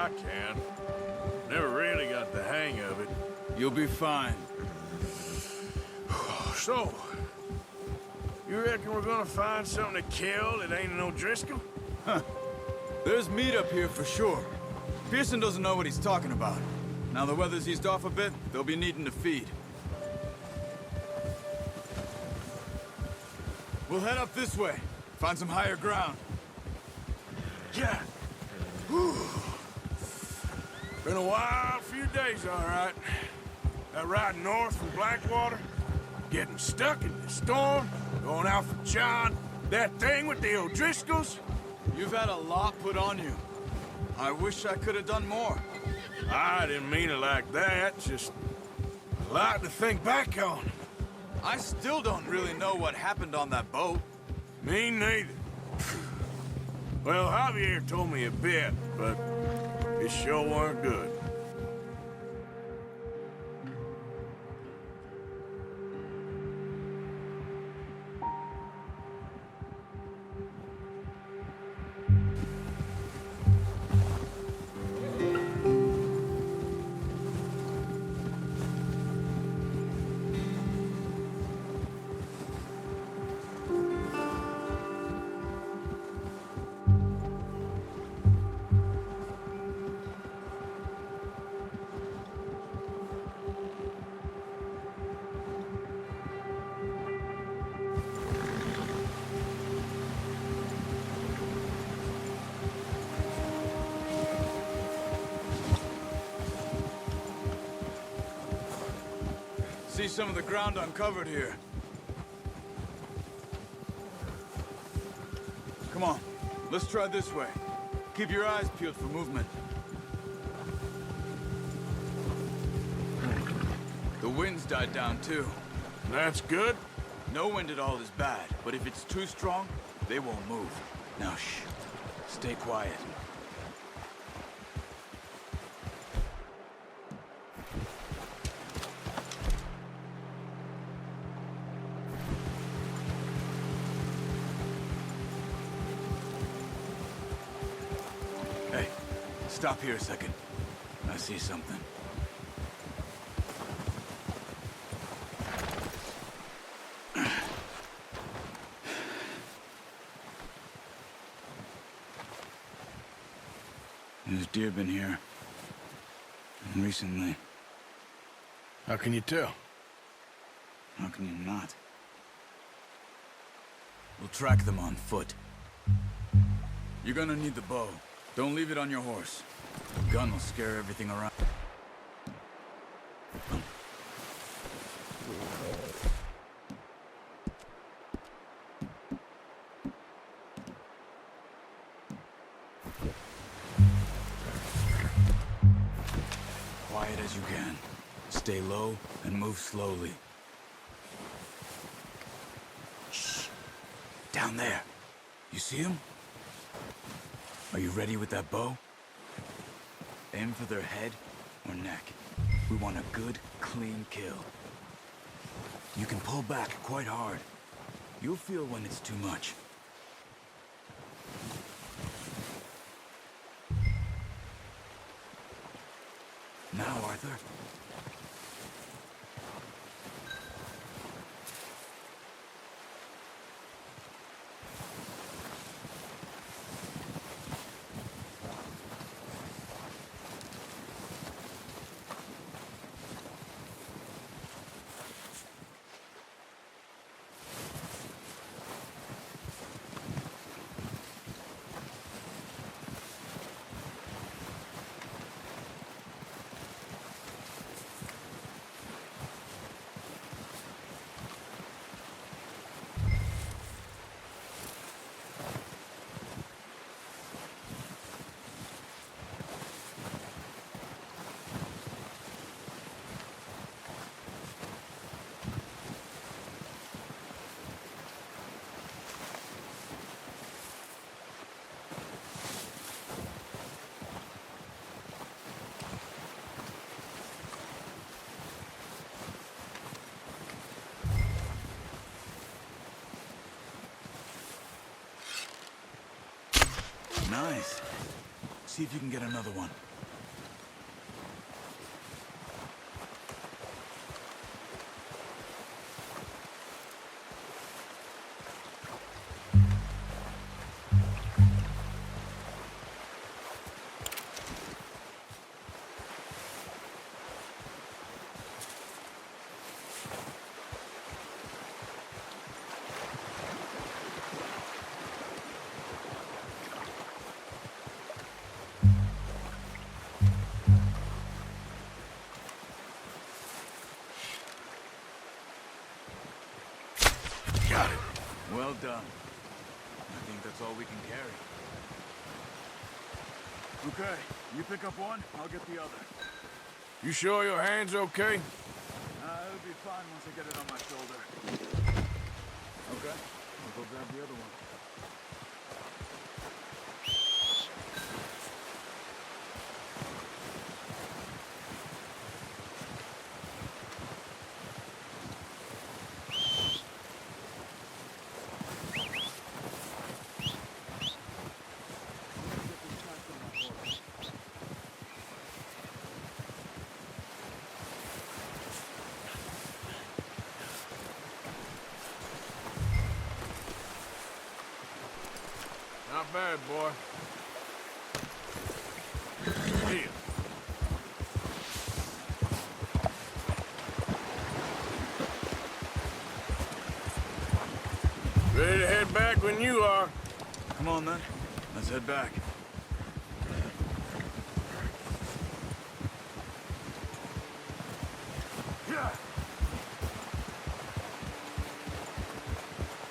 I can. Never really got the hang of it. You'll be fine. So, you reckon we're gonna find something to kill that ain't an O'Driscoll? There's meat up here for sure. Pearson doesn't know what he's talking about. Now the weather's eased off a bit, they'll be needing to feed. We'll head up this way. Find some higher ground. Yeah. Whew. Been a wild few days, all right. That ride north from Blackwater, getting stuck in the storm, going out for John, that thing with the O'Driscolls. You've had a lot put on you. I wish I could have done more. I didn't mean it like that, just a lot to think back on. I still don't really know what happened on that boat. Me neither. Well, Javier told me a bit, but it sure weren't good. See some of the ground uncovered here. Come on, let's try this way. Keep your eyes peeled for movement. The wind's died down too. That's good. No wind at all is bad, but if it's too strong, they won't move. Now shh, stay quiet. Hey, stop here a second. I see something. There's deer been here. And recently. How can you tell? How can you not? We'll track them on foot. You're gonna need the bow. Don't leave it on your horse. The gun will scare everything around. Quiet as you can. Stay low and move slowly. Shh. Down there. You see him? Are you ready with that bow? Aim for their head or neck. We want a good, clean kill. You can pull back quite hard. You'll feel when it's too much. Now, Arthur. Nice. See if you can get another one. Well done. I think that's all we can carry. Okay, you pick up one, I'll get the other. You sure your hand's okay? It'll be fine once I get it on my shoulder. Okay, I'll go grab the other one. Not bad, boy. Here. Ready to head back when you are. Come on, then. Let's head back.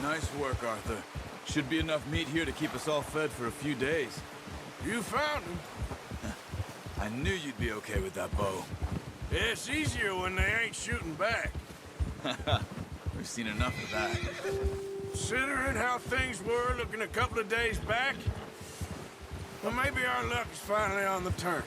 Nice work, Arthur. Should be enough meat here to keep us all fed for a few days. You found him. I knew you'd be okay with that bow. It's easier when they ain't shooting back. We've seen enough of that. Considering how things were looking a couple of days back, well, maybe our luck is finally on the turn.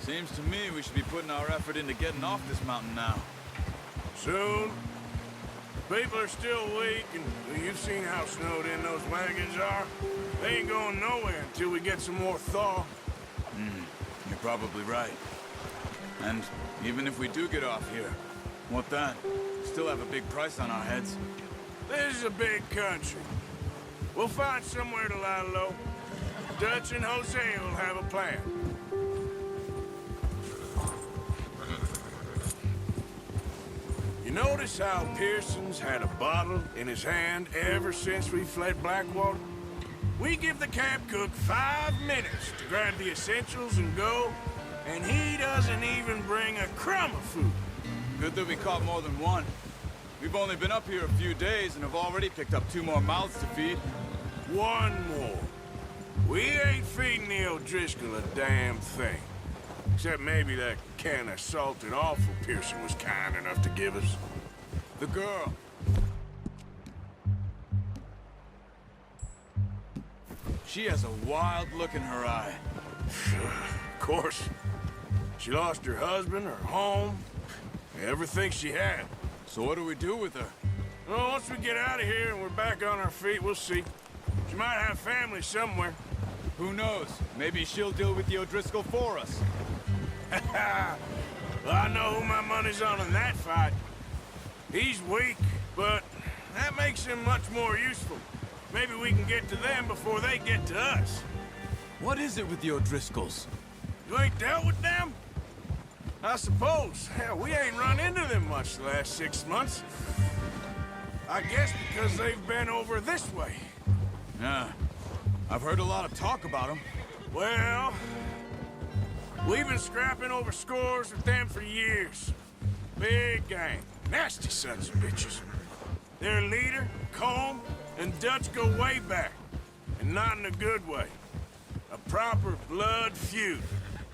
Seems to me we should be putting our effort into getting off this mountain now. Soon. People are still weak, and well, you've seen how snowed in those wagons are. They ain't going nowhere until we get some more thaw. You're probably right. And even if we do get off here, what then? Still have a big price on our heads. This is a big country. We'll find somewhere to lie low. Dutch and Hosea will have a plan. You notice how Pearson's had a bottle in his hand ever since we fled Blackwater? We give the camp cook 5 minutes to grab the essentials and go, and he doesn't even bring a crumb of food. Good that we caught more than one. We've only been up here a few days and have already picked up 2 more mouths to feed. One more. We ain't feeding the O'Driscoll a damn thing. Except maybe that can of salted offal Pearson was kind enough to give us. The girl. She has a wild look in her eye. Of course. She lost her husband, her home, everything she had. So what do we do with her? Well, once we get out of here and we're back on our feet, we'll see. She might have family somewhere. Who knows? Maybe she'll deal with the O'Driscoll for us. Well, I know who my money's on in that fight. He's weak, but that makes him much more useful. Maybe we can get to them before they get to us. What is it with the O'Driscolls? You ain't dealt with them? I suppose. Hell, we ain't run into them much the last 6 months. I guess because they've been over this way. Yeah. I've heard a lot of talk about them. Well, we've been scrapping over scores with them for years. Big gang. Nasty sons of bitches. Their leader, Colm, and Dutch go way back. And not in a good way. A proper blood feud.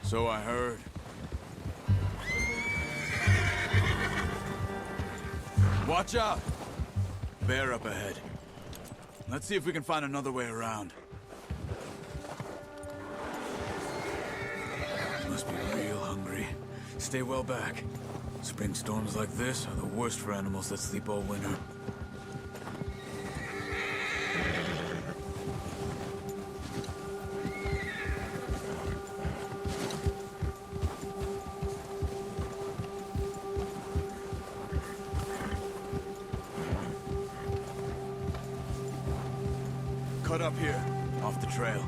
So I heard. Watch out! Bear up ahead. Let's see if we can find another way around. Must be real hungry. Stay well back. Spring storms like this are the worst for animals that sleep all winter. Cut up here, off the trail.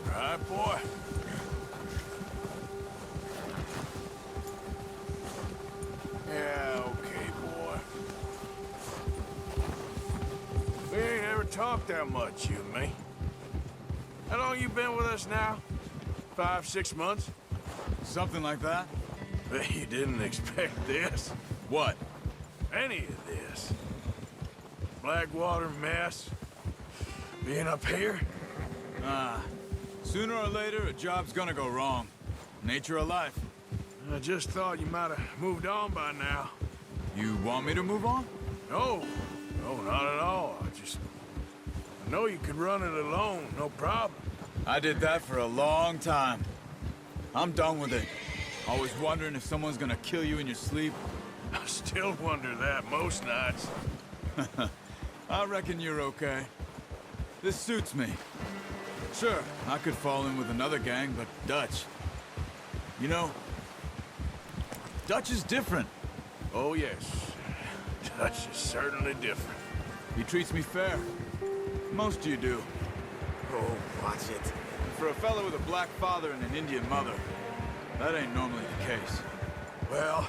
Right, boy. Yeah, okay, boy. We ain't ever talked that much, you and me. How long you been with us now? 5, 6 months? Something like that? Bet you didn't expect this. What? Any of this. Blackwater mess. Being up here? Sooner or later, a job's gonna go wrong. Nature of life. I just thought you might have moved on by now. You want me to move on? No, not at all. I know you could run it alone, no problem. I did that for a long time. I'm done with it. Always wondering if someone's gonna kill you in your sleep. I still wonder that most nights. I reckon you're okay. This suits me. Sure, I could fall in with another gang, but Dutch... You know, Dutch is different. Oh, yes. Dutch is certainly different. He treats me fair. Most of you do. Oh, watch it. And for a fellow with a black father and an Indian mother, that ain't normally the case. Well,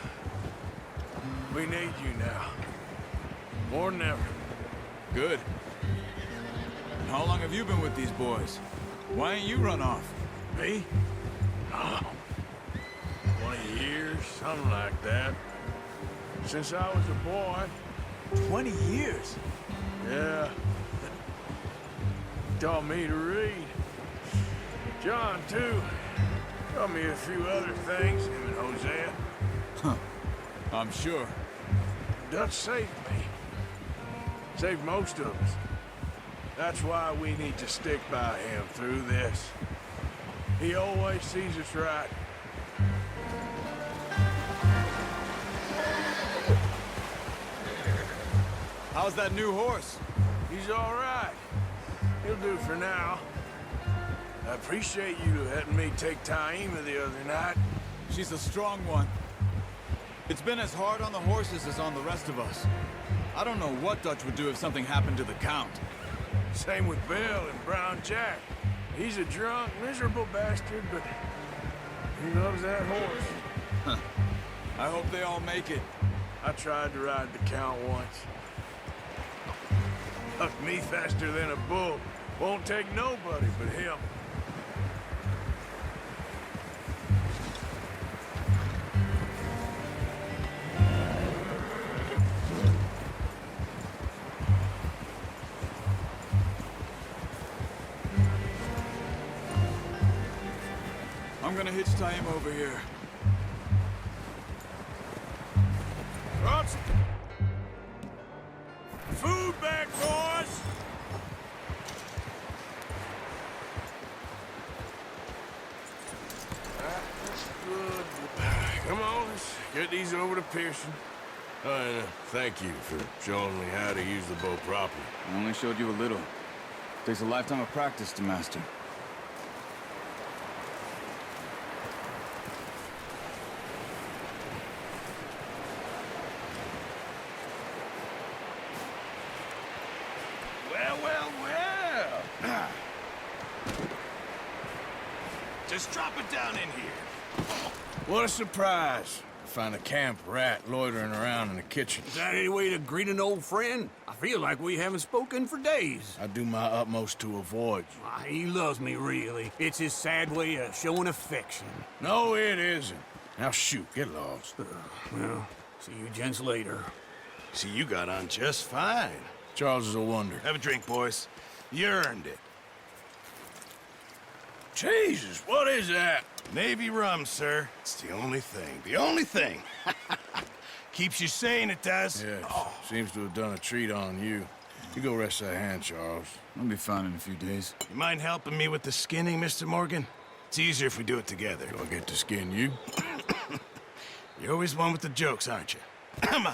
we need you now. More than ever. Good. And how long have you been with these boys? Why ain't you run off? Me? Oh, 20 years, something like that. Since I was a boy. 20 years? Yeah. Taught me to read. John, too. Taught me a few other things, him and Hosea. Huh. I'm sure. Dutch saved me. Saved most of us. That's why we need to stick by him through this. He always sees us right. How's that new horse? He's all right. He'll do for now. I appreciate you letting me take Taima the other night. She's a strong one. It's been as hard on the horses as on the rest of us. I don't know what Dutch would do if something happened to the Count. Same with Bill and Brown Jack. He's a drunk, miserable bastard, but he loves that horse. I hope they all make it. I tried to ride the Count once. Hucked me faster than a bull. Won't take nobody but him. I'm gonna hitch Taima over here. Brought some food back, boys! That's good. Come on, let's get these over to Pearson. And thank you for showing me how to use the bow properly. I only showed you a little. Takes a lifetime of practice to master. Well. Just drop it down in here. What a surprise. Find a camp rat loitering around in the kitchen. Is that any way to greet an old friend? I feel like we haven't spoken for days. I do my utmost to avoid you. He loves me, really. It's his sad way of showing affection. No, it isn't. Now shoot, get lost. Well, see you gents later. See, you got on just fine. Charles is a wonder. Have a drink, boys. You earned it. Jesus, what is that? Navy rum, sir. It's the only thing. The only thing. Keeps you sane, it does. Yes, seems to have done a treat on you. You go rest that hand, Charles. I'll be fine in a few days. You mind helping me with the skinning, Mr. Morgan? It's easier if we do it together. Do I get to skin you? You're always one with the jokes, aren't you? Come on.